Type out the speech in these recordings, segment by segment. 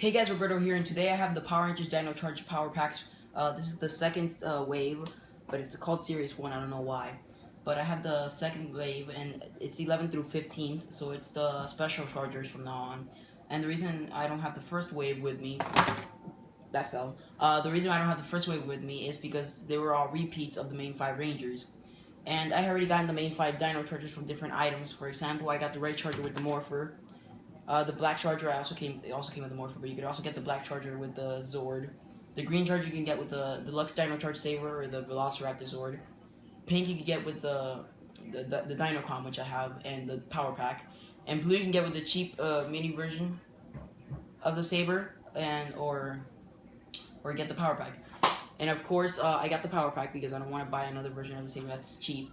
Hey guys, Roberto here, and today I have the Power Rangers Dino Charge Power Packs. This is the second wave, but it's called Series 1, I don't know why. But I have the second wave, and it's 11th through 15th, so it's the special chargers from now on. And the reason I don't have the first wave with me, that fell. The reason I don't have the first wave with me is because they were all repeats of the main 5 Rangers. And I already gotten the main 5 Dino Chargers from different items. For example, I got the red charger with the Morpher. The black charger it also came with the Morpher, but you could also get the black charger with the Zord. The green charger you can get with the Deluxe Dino Charge Saber or the Velociraptor Zord. Pink you can get with the Dinocom, which I have, and the Power Pack. And blue you can get with the cheap mini version of the Saber, or get the Power Pack. And of course, I got the Power Pack because I don't want to buy another version of the Saber that's cheap.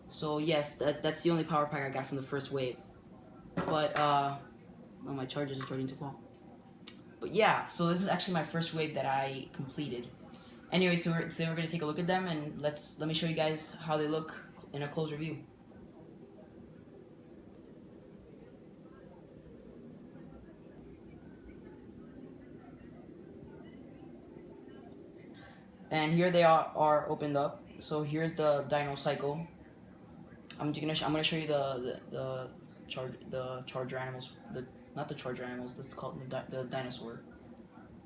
So yes, that's the only Power Pack I got from the first wave. But well, my chargers are starting to fall. But yeah, so this is actually my first wave that I completed. Anyway, so we're gonna take a look at them, and let me show you guys how they look in a close review. And here they are opened up. So here's the Dino Cycle. I'm gonna show you the charger animals. Not the charger animals. Let's call it the dinosaur.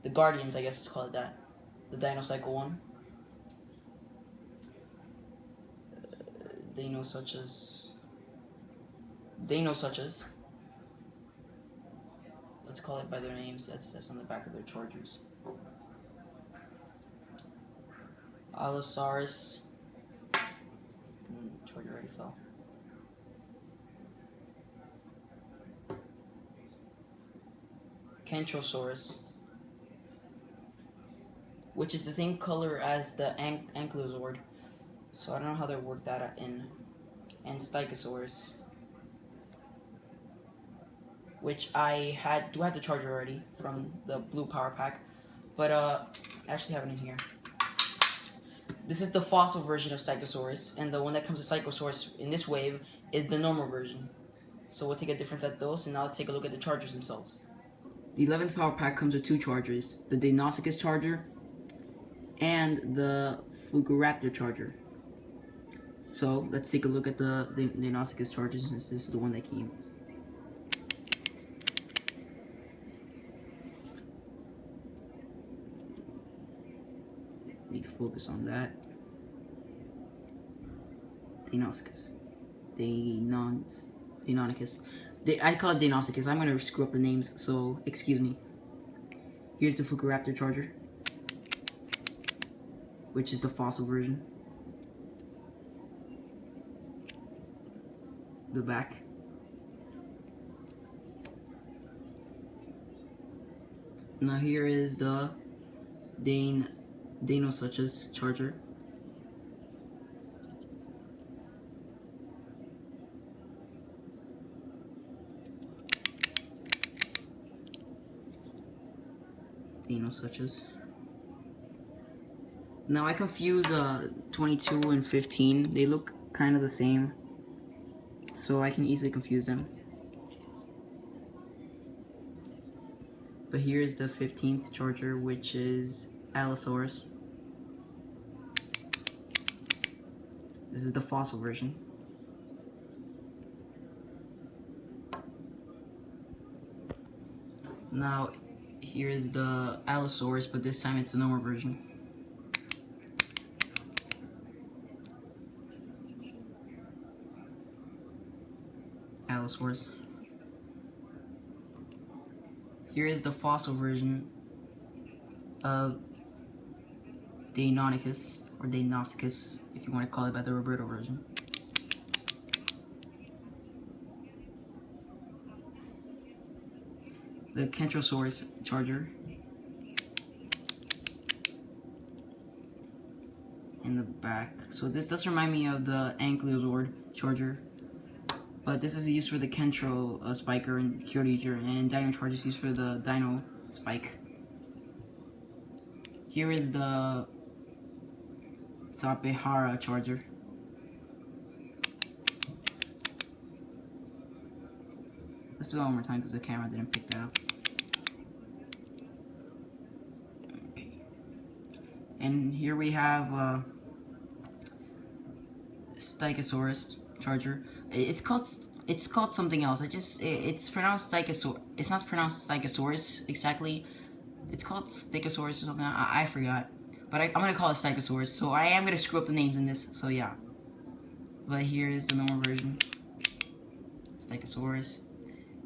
The Guardians, I guess let's call it that. The Dino Cycle one. Dino such as. Let's call it by their names. That's on the back of their chargers. Allosaurus. Charger already fell. Kentrosaurus, which is the same color as the Ankylosaur, so I don't know how they worked that in. And Stychosaurus, which I do have the charger already from the blue power pack, but I actually have it in here. This is the fossil version of Stychosaurus, and the one that comes with Stychosaurus in this wave is the normal version. So we'll take a difference at those, and now let's take a look at the chargers themselves. The 11th power pack comes with 2 chargers, the Deinonychus charger and the Fugoraptor charger. So let's take a look at the Deinonychus charger, since this is the one that came. Let me focus on that. Deinonychus. I call it Deinonychus. I'm gonna screw up the names, so excuse me. Here's the Fugoraptor charger, which is the fossil version. The back. Now here is the Deinonychus charger. Deinonychus. Now I confuse 22 and 15. They look kind of the same, so I can easily confuse them. But here's the 15th charger, which is Allosaurus. This is the fossil version. Now here is the Allosaurus, but this time it's the normal version. Allosaurus. Here is the fossil version of Deinonychus, or Deinonychus, if you want to call it by the Roberto version. The Kentrosaurus charger. In the back. So this does remind me of the Ankylosaur charger, but this is used for the Kentro Spiker and Kyoryger, and Dino Charge is used for the Dino Spike. Here is the Sapehara charger. Let's do that one more time because the camera didn't pick that up. And here we have Stegosaurus Charger. It's called something else. It's pronounced Stegosaurus. It's not pronounced Stegosaurus exactly. It's called Stegosaurus or something. I forgot. But I'm gonna call it Stegosaurus. So I am gonna screw up the names in this. So yeah. But here's the normal version. Stegosaurus.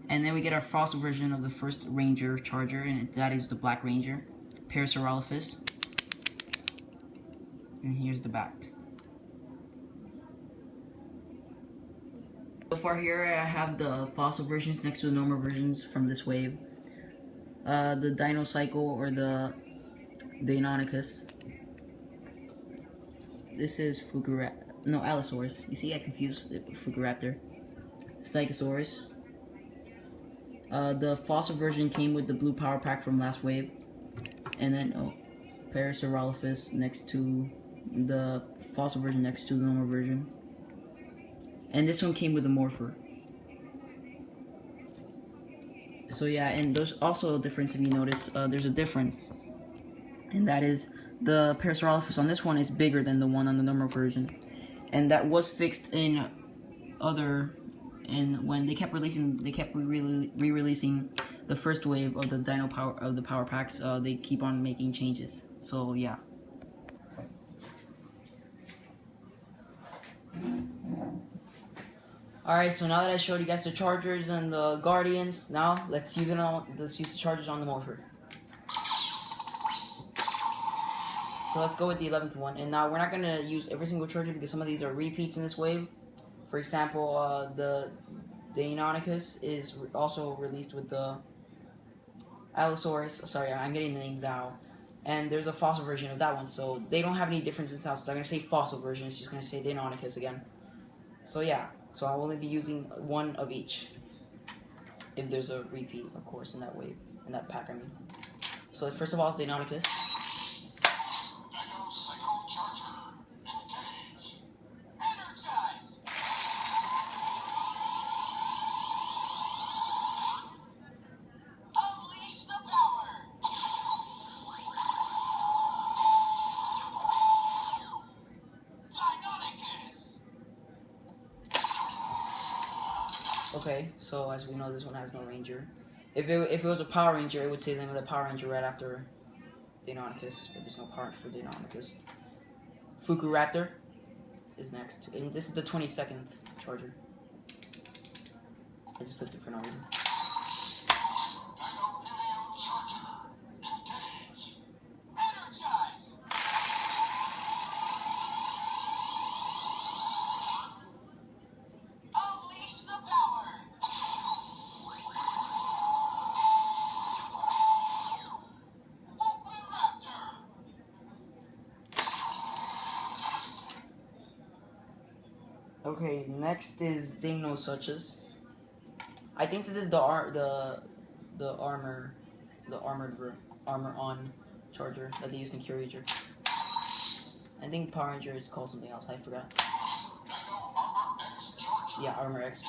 And then we get our fossil version of the first Ranger Charger, and that is the Black Ranger, Parasaurolophus. And here's the back. So far here I have the fossil versions next to the normal versions from this wave. The Dino Cycle or the Deinonychus. This is Allosaurus. You see I confused it with Fugaraptor. Stegosaurus. The fossil version came with the blue power pack from last wave. And then Parasaurolophus next to the fossil version next to the normal version. And this one came with a morpher. So yeah, and there's also a difference if you notice. There's a difference. And that is the Parasaurolophus on this one is bigger than the one on the normal version. And that was fixed in when they kept re-releasing the first wave of the power packs. They keep on making changes. So yeah. Alright, so now that I showed you guys the Chargers and the Guardians, now let's use the Chargers on the morpher. So let's go with the 11th one. And now we're not going to use every single Charger because some of these are repeats in this wave. For example, the Deinonychus is also released with the Allosaurus. Sorry, I'm getting the names out. And there's a fossil version of that one. So they don't have any difference in sound. So I'm going to say fossil version. It's just going to say Deinonychus again. So yeah. So I'll only be using one of each. If there's a repeat, of course, in that wave. In that pack, I mean. So first of all, it's Deinonychus. Okay, so as we know, this one has no Ranger. If it was a Power Ranger, it would say the name of the Power Ranger right after Deinonychus, but there's no power for Deinonychus. Fugaraptor is next, and this is the 22nd Charger. I just flipped it for no reason. Okay, next is Dino Charges. I think this is the armor on Charger that they used in Curator. I think Power Ranger is called something else. I forgot. Yeah, Armor X.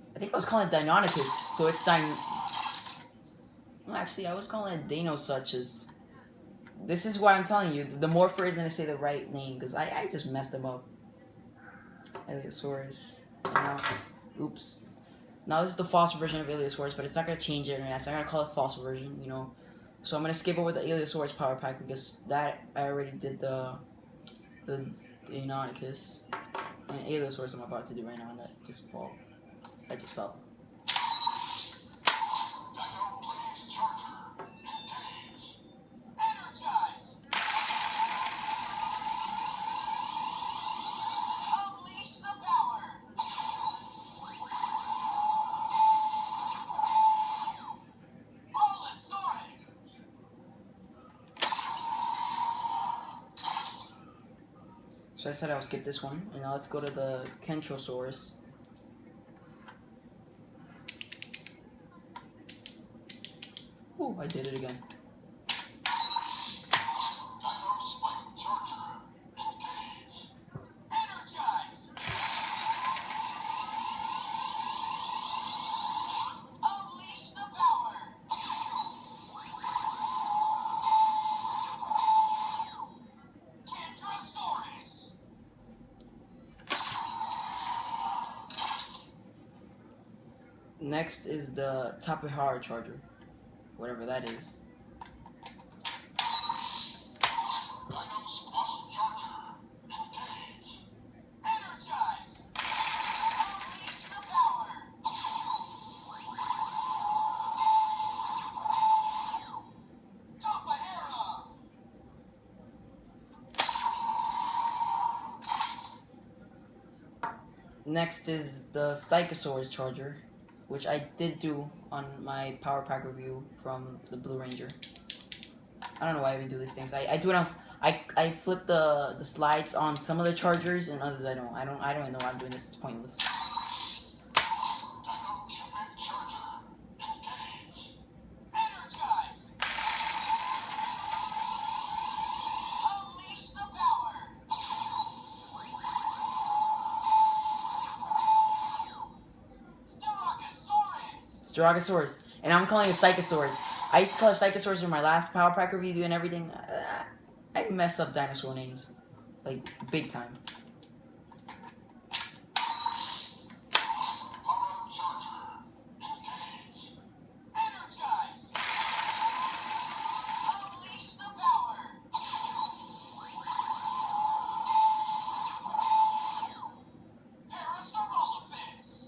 I think I was calling it Deinonychus, so it's Well, actually, I was calling it Dino Charges. This is why I'm telling you, the morpher is going to say the right name, because I just messed them up. Allosaurus. Oops. Now this is the fossil version of Allosaurus, but it's not going to change it, and it's not going to call it fossil version, you know. So I'm going to skip over the Allosaurus power pack, because that, I already did the Deinonychus. And Allosaurus I'm about to do right now, and that just fall. I just fell. So I said I would skip this one, and now let's go to the Kentrosaurus. Ooh, I did it again. Next is the Power Charger, whatever that is. Next is the Stegosaurus Charger, which I did do on my Power Pack review from the Blue Ranger. I don't know why I even do these things. I do it on. I flip the slides on some of the chargers and others I don't. I don't even know why I'm doing this. It's pointless. Stegosaurus, and I'm calling it Stegosaurus. I used to call it Stegosaurus in my last Power Pack review and everything. I mess up dinosaur names, like, big time.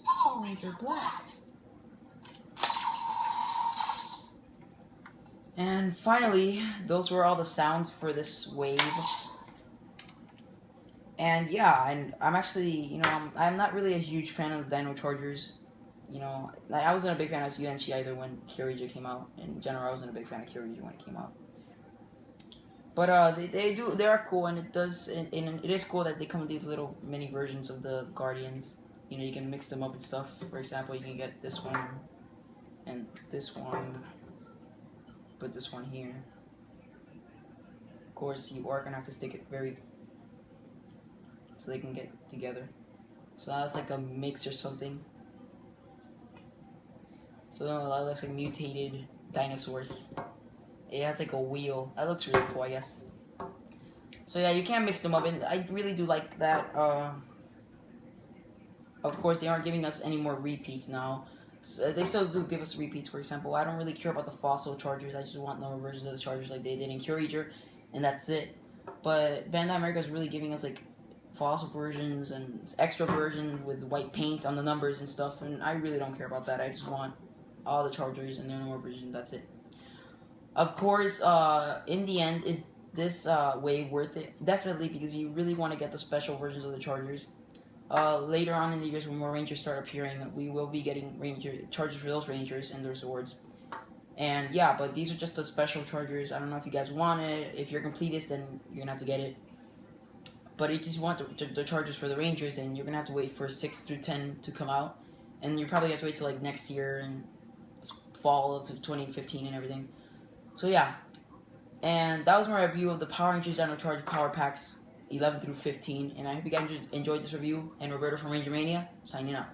Power Ranger Black. And finally, those were all the sounds for this wave. And yeah, and I'm actually, you know, I'm not really a huge fan of the Dino Chargers. You know, I wasn't a big fan of UNC either when Kyoryuger came out. In general, I wasn't a big fan of Kyoryuger when it came out. But they are cool, and it is cool that they come with these little mini versions of the Guardians. You know, you can mix them up and stuff. For example, you can get this one and this one. Put this one here. Of course, you are gonna have to stick it very so they can get together. So that's like a mix or something. So that looks like mutated dinosaurs. It has like a wheel. That looks really cool, I guess. So yeah, you can mix them up, and I really do like that. Of course, they aren't giving us any more repeats now. So they still do give us repeats. For example, I don't really care about the fossil chargers. I just want normal versions of the chargers like they did in Kyoryuger, and that's it. But Bandai America is really giving us like fossil versions and extra versions with white paint on the numbers and stuff, and I really don't care about that. I just want all the chargers and their normal version. That's it. Of course, in the end, is this wave worth it? Definitely, because you really want to get the special versions of the chargers. Later on in the years when more Rangers start appearing, we will be getting chargers for those Rangers and their swords. And yeah, but these are just the special chargers. I don't know if you guys want it. If you're completist, then you're gonna have to get it. But if you just want the chargers for the Rangers, then you're gonna have to wait for 6 through 10 to come out. And you probably have to wait till like next year and fall of 2015 and everything. So yeah. And that was my review of the Power Rangers Dino Charge Power Packs 11 through 15, and I hope you guys enjoyed this review. And Roberto from Ranger Mania, signing out.